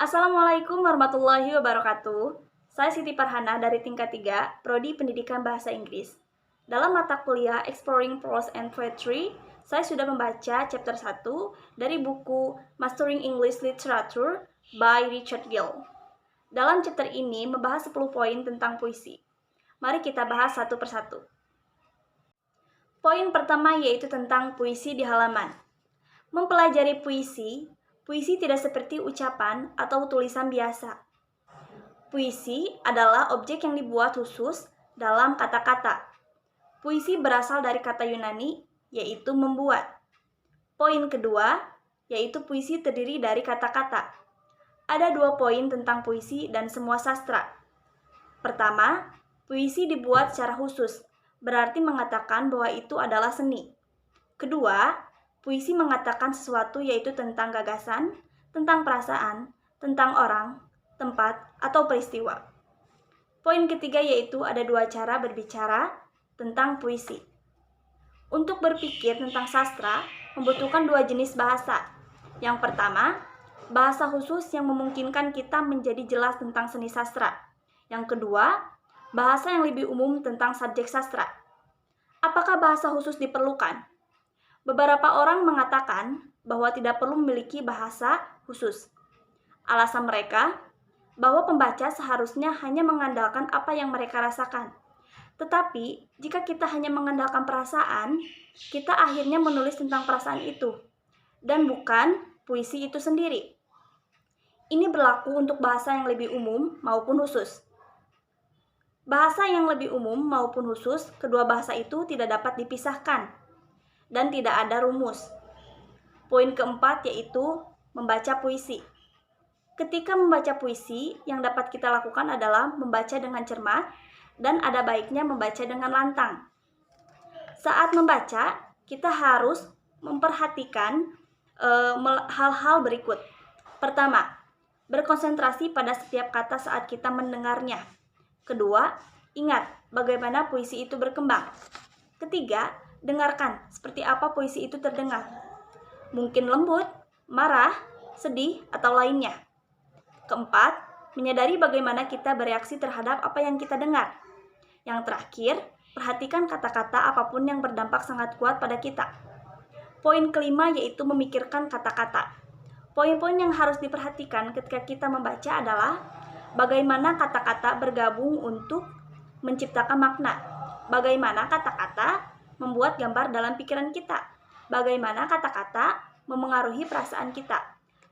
Assalamualaikum warahmatullahi wabarakatuh. Saya Siti Farhana dari tingkat 3, Prodi Pendidikan Bahasa Inggris. Dalam mata kuliah Exploring Prose and Poetry, saya sudah membaca chapter 1 dari buku Mastering English Literature by Richard Gill. Dalam chapter ini membahas 10 poin tentang puisi. Mari kita bahas satu persatu. Poin pertama yaitu tentang puisi di halaman. Mempelajari puisi tidak seperti ucapan atau tulisan biasa. Puisi adalah objek yang dibuat khusus dalam kata-kata. Puisi berasal dari kata Yunani, yaitu membuat. Poin kedua, yaitu puisi terdiri dari kata-kata. Ada 2 poin tentang puisi dan semua sastra. Pertama, puisi dibuat secara khusus, berarti mengatakan bahwa itu adalah seni. Kedua, puisi mengatakan sesuatu yaitu tentang gagasan, tentang perasaan, tentang orang, tempat, atau peristiwa. Poin ketiga yaitu ada 2 cara berbicara tentang puisi. Untuk berpikir tentang sastra, membutuhkan 2 jenis bahasa. Yang pertama, bahasa khusus yang memungkinkan kita menjadi jelas tentang seni sastra. Yang kedua, bahasa yang lebih umum tentang subjek sastra. Apakah bahasa khusus diperlukan? Beberapa orang mengatakan bahwa tidak perlu memiliki bahasa khusus. Alasan mereka bahwa pembaca seharusnya hanya mengandalkan apa yang mereka rasakan. Tetapi, jika kita hanya mengandalkan perasaan, kita akhirnya menulis tentang perasaan itu, dan bukan puisi itu sendiri. Ini berlaku untuk bahasa yang lebih umum maupun khusus. Bahasa yang lebih umum maupun khusus, kedua bahasa itu tidak dapat dipisahkan dan tidak ada rumus. Poin keempat yaitu membaca puisi. Ketika membaca puisi, yang dapat kita lakukan adalah membaca dengan cermat dan ada baiknya membaca dengan lantang. Saat membaca, kita harus memperhatikan hal-hal berikut. Pertama, berkonsentrasi pada setiap kata saat kita mendengarnya. Kedua, ingat bagaimana puisi itu berkembang. Ketiga, dengarkan seperti apa puisi itu terdengar. Mungkin lembut, marah, sedih, atau lainnya. Keempat, menyadari bagaimana kita bereaksi terhadap apa yang kita dengar. Yang terakhir, perhatikan kata-kata apapun yang berdampak sangat kuat pada kita. Poin kelima yaitu memikirkan kata-kata. Poin-poin yang harus diperhatikan ketika kita membaca adalah bagaimana kata-kata bergabung untuk menciptakan makna. Bagaimana kata-kata membuat gambar dalam pikiran kita, bagaimana kata-kata memengaruhi perasaan kita,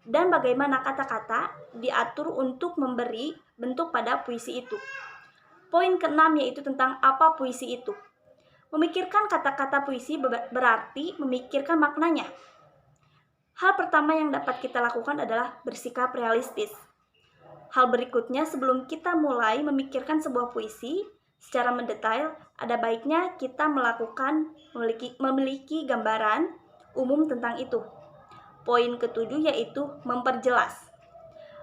dan bagaimana kata-kata diatur untuk memberi bentuk pada puisi itu. Poin keenam yaitu tentang apa puisi itu. Memikirkan kata-kata puisi berarti memikirkan maknanya. Hal pertama yang dapat kita lakukan adalah bersikap realistis. Hal berikutnya sebelum kita mulai memikirkan sebuah puisi, secara mendetail, ada baiknya kita memiliki gambaran umum tentang itu. Poin ketujuh yaitu memperjelas.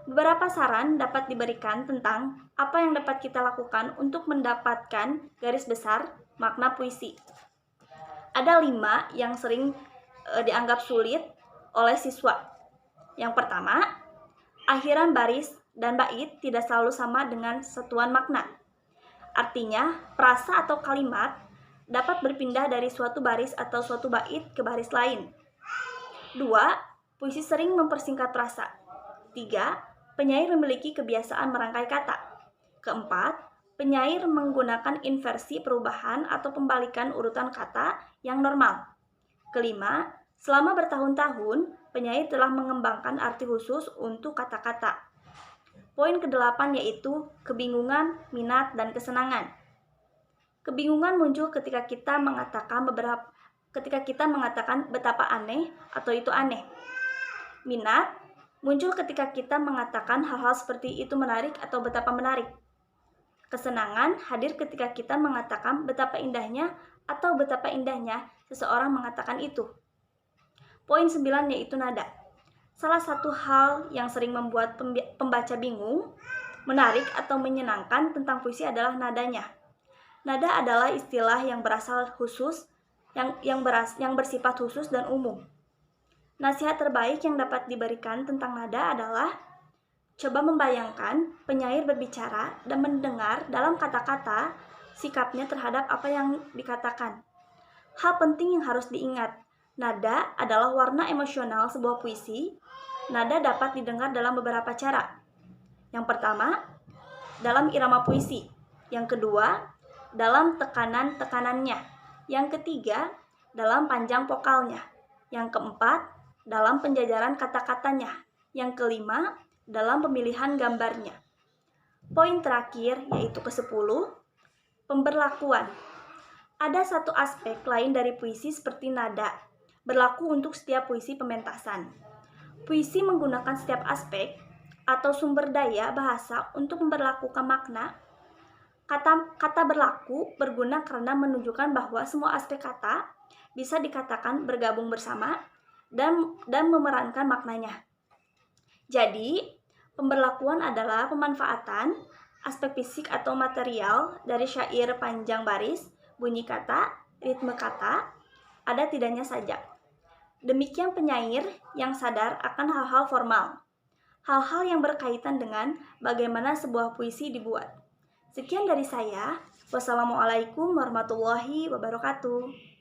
Beberapa saran dapat diberikan tentang apa yang dapat kita lakukan untuk mendapatkan garis besar makna puisi. Ada 5 yang sering dianggap sulit oleh siswa. Yang pertama, akhiran baris dan bait tidak selalu sama dengan satuan makna. Artinya, frasa atau kalimat dapat berpindah dari suatu baris atau suatu bait ke baris lain. 2. Puisi sering mempersingkat frasa. 3. Penyair memiliki kebiasaan merangkai kata. Keempat, penyair menggunakan inversi perubahan atau pembalikan urutan kata yang normal. Kelima, selama bertahun-tahun, penyair telah mengembangkan arti khusus untuk kata-kata. Poin ke-8 yaitu kebingungan, minat, dan kesenangan. Kebingungan muncul ketika kita mengatakan betapa aneh atau itu aneh. Minat muncul ketika kita mengatakan hal-hal seperti itu menarik atau betapa menarik. Kesenangan hadir ketika kita mengatakan betapa indahnya atau betapa indahnya seseorang mengatakan itu. Poin 9 yaitu nada. Salah satu hal yang sering membuat pembaca bingung, menarik, atau menyenangkan tentang puisi adalah nadanya. Nada adalah istilah yang berasal khusus, yang bersifat khusus dan umum. Nasihat terbaik yang dapat diberikan tentang nada adalah Coba membayangkan penyair berbicara dan mendengar dalam kata-kata sikapnya terhadap apa yang dikatakan. Hal penting yang harus diingat, nada adalah warna emosional sebuah puisi. Nada dapat didengar dalam beberapa cara. Yang pertama, dalam irama puisi. Yang kedua, dalam tekanan-tekanannya. Yang ketiga, dalam panjang vokalnya. Yang keempat, dalam penjajaran kata-katanya. Yang kelima, dalam pemilihan gambarnya. Poin terakhir yaitu ke-10, pemberlakuan. Ada satu aspek lain dari puisi seperti nada, berlaku untuk setiap puisi pementasan. Puisi menggunakan setiap aspek atau sumber daya bahasa untuk memberlakukan makna. Kata berlaku berguna karena menunjukkan bahwa semua aspek kata bisa dikatakan bergabung bersama dan memerankan maknanya. Jadi, pemberlakuan adalah pemanfaatan aspek fisik atau material dari syair panjang baris, bunyi kata, ritme kata, ada tidaknya saja. Demikian penyair yang sadar akan hal-hal formal, hal-hal yang berkaitan dengan bagaimana sebuah puisi dibuat. Sekian dari saya. Wassalamualaikum warahmatullahi wabarakatuh.